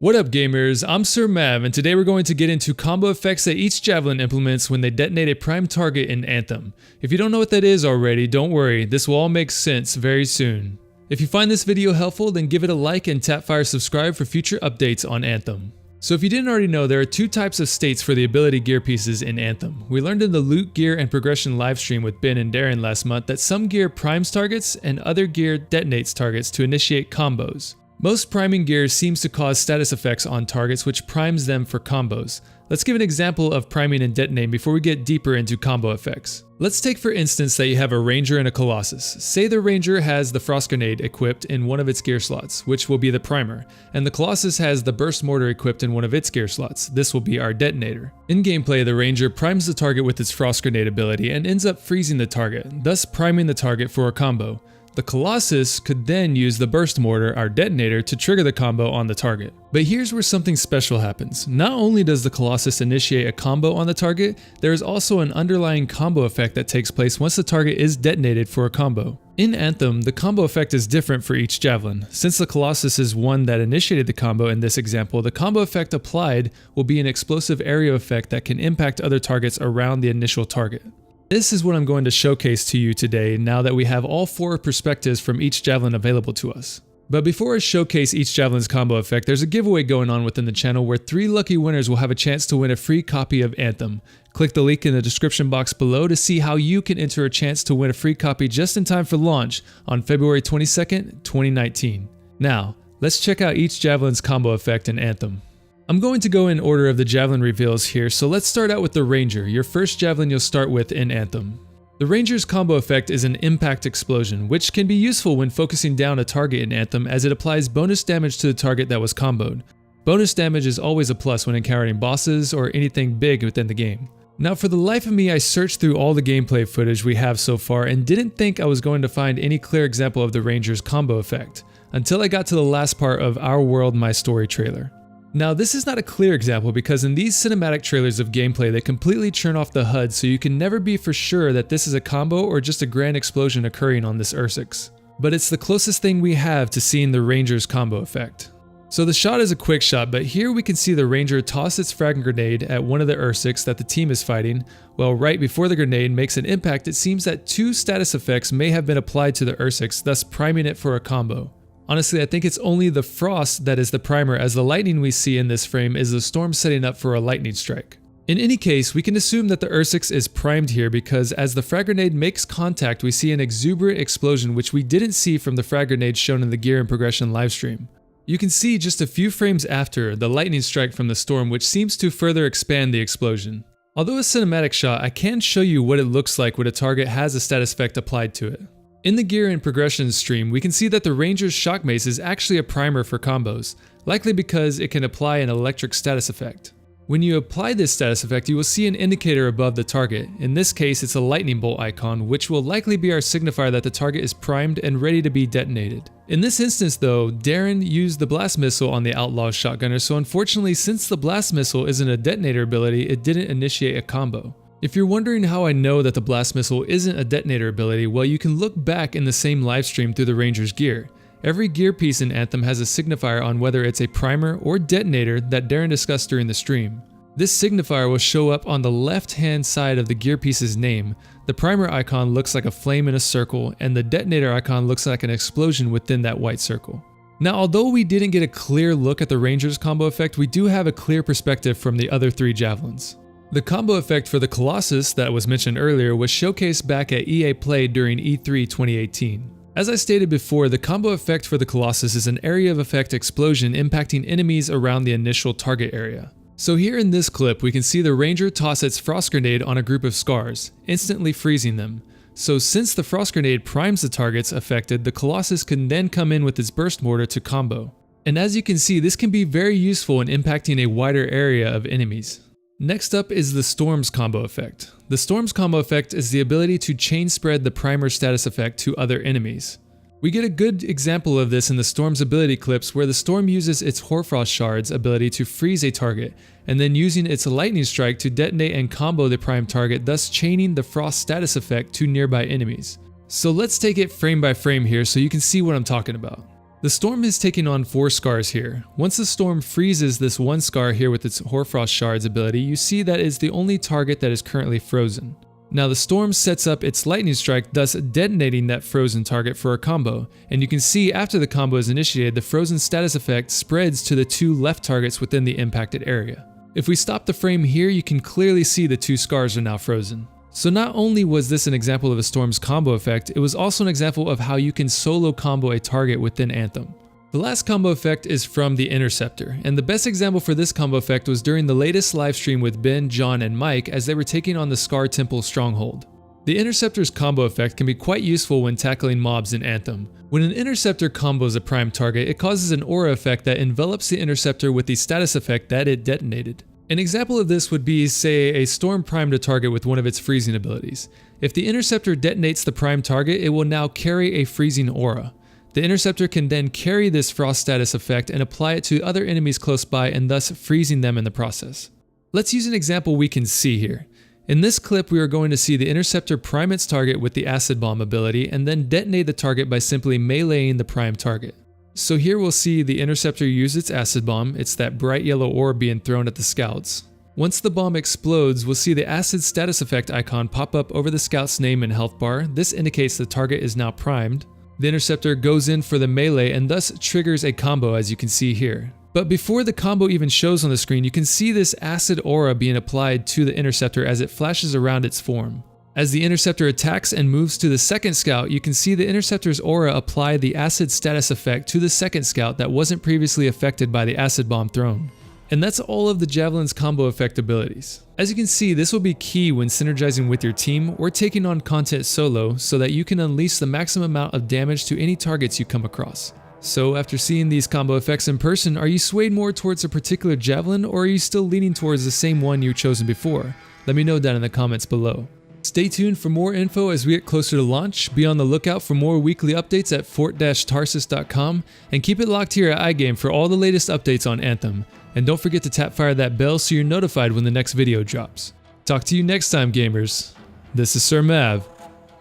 What up gamers, I'm Sir Mav, and today we're going to get into combo effects that each Javelin implements when they detonate a prime target in Anthem. If you don't know what that is already, don't worry, this will all make sense very soon. If you find this video helpful, then give it a like and tap fire subscribe for future updates on Anthem. So if you didn't already know, there are two types of states for the ability gear pieces in Anthem. We learned in the loot gear and progression livestream with Ben and Darren last month that some gear primes targets and other gear detonates targets to initiate combos. Most priming gear seems to cause status effects on targets which primes them for combos. Let's give an example of priming and detonating before we get deeper into combo effects. Let's take for instance that you have a Ranger and a Colossus. Say the Ranger has the Frost Grenade equipped in one of its gear slots, which will be the primer, and the Colossus has the Burst Mortar equipped in one of its gear slots. This will be our detonator. In gameplay, the Ranger primes the target with its Frost Grenade ability and ends up freezing the target, thus priming the target for a combo. The Colossus could then use the Burst Mortar, our detonator, to trigger the combo on the target. But here's where something special happens. Not only does the Colossus initiate a combo on the target, there is also an underlying combo effect that takes place once the target is detonated for a combo. In Anthem, the combo effect is different for each Javelin. Since the Colossus is one that initiated the combo in this example, the combo effect applied will be an explosive area effect that can impact other targets around the initial target. This is what I'm going to showcase to you today now that we have all four perspectives from each Javelin available to us. But before I showcase each Javelin's combo effect, there's a giveaway going on within the channel where 3 lucky winners will have a chance to win a free copy of Anthem. Click the link in the description box below to see how you can enter a chance to win a free copy just in time for launch on February 22nd, 2019. Now, let's check out each Javelin's combo effect in Anthem. I'm going to go in order of the Javelin reveals here, so let's start out with the Ranger, your first Javelin you'll start with in Anthem. The Ranger's combo effect is an impact explosion, which can be useful when focusing down a target in Anthem as it applies bonus damage to the target that was comboed. Bonus damage is always a plus when encountering bosses or anything big within the game. Now for the life of me, I searched through all the gameplay footage we have so far and didn't think I was going to find any clear example of the Ranger's combo effect, until I got to the last part of Our World My Story trailer. Now this is not a clear example because in these cinematic trailers of gameplay they completely churn off the HUD, so you can never be for sure that this is a combo or just a grand explosion occurring on this Ursix. But it's the closest thing we have to seeing the Ranger's combo effect. So the shot is a quick shot, but here we can see the Ranger toss its frag grenade at one of the Ursix that the team is fighting. Well, right before the grenade makes an impact, it seems that 2 status effects may have been applied to the Ursix, thus priming it for a combo. Honestly, I think it's only the frost that is the primer, as the lightning we see in this frame is the storm setting up for a lightning strike. In any case, we can assume that the Ursix is primed here because as the frag grenade makes contact, we see an exuberant explosion which we didn't see from the frag grenade shown in the gear and progression livestream. You can see just a few frames after the lightning strike from the storm, which seems to further expand the explosion. Although a cinematic shot, I can show you what it looks like when a target has a status effect applied to it. In the gear and progression stream, we can see that the Ranger's shock mace is actually a primer for combos, likely because it can apply an electric status effect. When you apply this status effect, you will see an indicator above the target. In this case, it's a lightning bolt icon, which will likely be our signifier that the target is primed and ready to be detonated. In this instance though, Darren used the blast missile on the outlaw shotgunner, so unfortunately since the blast missile isn't a detonator ability, it didn't initiate a combo. If you're wondering how I know that the blast missile isn't a detonator ability, well, you can look back in the same livestream through the Ranger's gear. Every gear piece in Anthem has a signifier on whether it's a primer or detonator that Darren discussed during the stream. This signifier will show up on the left-hand side of the gear piece's name. The primer icon looks like a flame in a circle, and the detonator icon looks like an explosion within that white circle. Now, although we didn't get a clear look at the Ranger's combo effect, we do have a clear perspective from the other 3 Javelins. The combo effect for the Colossus that was mentioned earlier was showcased back at EA Play during E3 2018. As I stated before, the combo effect for the Colossus is an area of effect explosion impacting enemies around the initial target area. So here in this clip, we can see the Ranger toss its frost grenade on a group of scars, instantly freezing them. So since the frost grenade primes the targets affected, the Colossus can then come in with its burst mortar to combo. And as you can see, this can be very useful in impacting a wider area of enemies. Next up is the Storm's combo effect. The Storm's combo effect is the ability to chain spread the primer status effect to other enemies. We get a good example of this in the Storm's ability clips where the Storm uses its Hoarfrost Shards ability to freeze a target, and then using its lightning strike to detonate and combo the prime target, thus chaining the frost status effect to nearby enemies. So let's take it frame by frame here so you can see what I'm talking about. The Storm is taking on 4 scars here. Once the Storm freezes this one scar here with its Hoarfrost Shards ability, you see that it's the only target that is currently frozen. Now the Storm sets up its Lightning Strike, thus detonating that frozen target for a combo, and you can see after the combo is initiated, the frozen status effect spreads to the 2 left targets within the impacted area. If we stop the frame here, you can clearly see the 2 scars are now frozen. So not only was this an example of a Storm's combo effect, it was also an example of how you can solo combo a target within Anthem. The last combo effect is from the Interceptor, and the best example for this combo effect was during the latest livestream with Ben, John, and Mike as they were taking on the Scar Temple Stronghold. The Interceptor's combo effect can be quite useful when tackling mobs in Anthem. When an Interceptor combos a prime target, it causes an aura effect that envelops the Interceptor with the status effect that it detonated. An example of this would be, say, a Storm primed a target with one of its freezing abilities. If the Interceptor detonates the prime target, it will now carry a freezing aura. The Interceptor can then carry this frost status effect and apply it to other enemies close by and thus freezing them in the process. Let's use an example we can see here. In this clip we are going to see the Interceptor prime its target with the Acid Bomb ability and then detonate the target by simply meleeing the prime target. So here we'll see the Interceptor use its Acid Bomb, it's that bright yellow orb being thrown at the scouts. Once the bomb explodes, we'll see the Acid status effect icon pop up over the scout's name and health bar. This indicates the target is now primed. The Interceptor goes in for the melee and thus triggers a combo as you can see here. But before the combo even shows on the screen, you can see this acid aura being applied to the Interceptor as it flashes around its form. As the Interceptor attacks and moves to the second scout, you can see the Interceptor's aura apply the acid status effect to the second scout that wasn't previously affected by the acid bomb thrown. And that's all of the Javelin's combo effect abilities. As you can see, this will be key when synergizing with your team or taking on content solo so that you can unleash the maximum amount of damage to any targets you come across. So after seeing these combo effects in person, are you swayed more towards a particular Javelin or are you still leaning towards the same one you've chosen before? Let me know down in the comments below. Stay tuned for more info as we get closer to launch, be on the lookout for more weekly updates at fort-tarsus.com, and keep it locked here at iGame for all the latest updates on Anthem. And don't forget to tap fire that bell so you're notified when the next video drops. Talk to you next time, gamers. This is Sir Mav,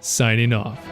signing off.